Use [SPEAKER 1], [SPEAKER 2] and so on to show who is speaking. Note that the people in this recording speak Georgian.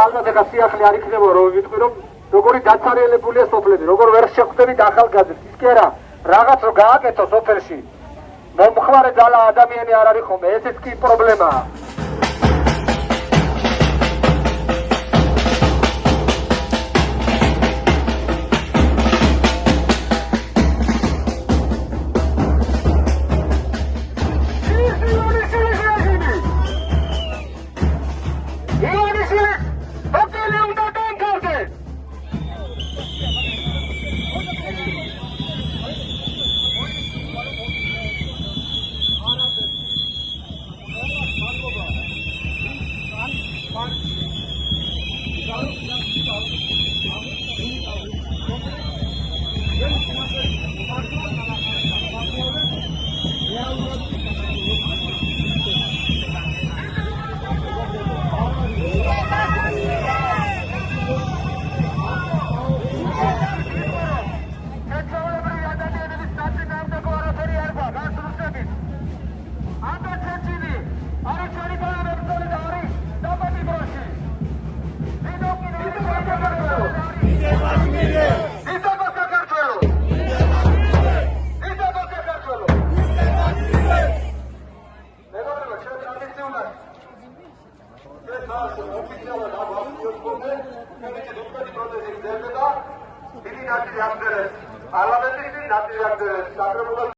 [SPEAKER 1] ალბათ ეხა სიახლე არ იქნება რომ ვიტყვი რომ როგორი დაცარიელებულია სოფლები, როგორ ვერ შეხვდებით ახალგაზრდებს. ის კი არა, რაღაც რომ გააკეთო სოფელში. მომხმარე ძალა ადამიანი არ არის ხოლმე, ესეც კი პრობლემაა. Parlamentin natri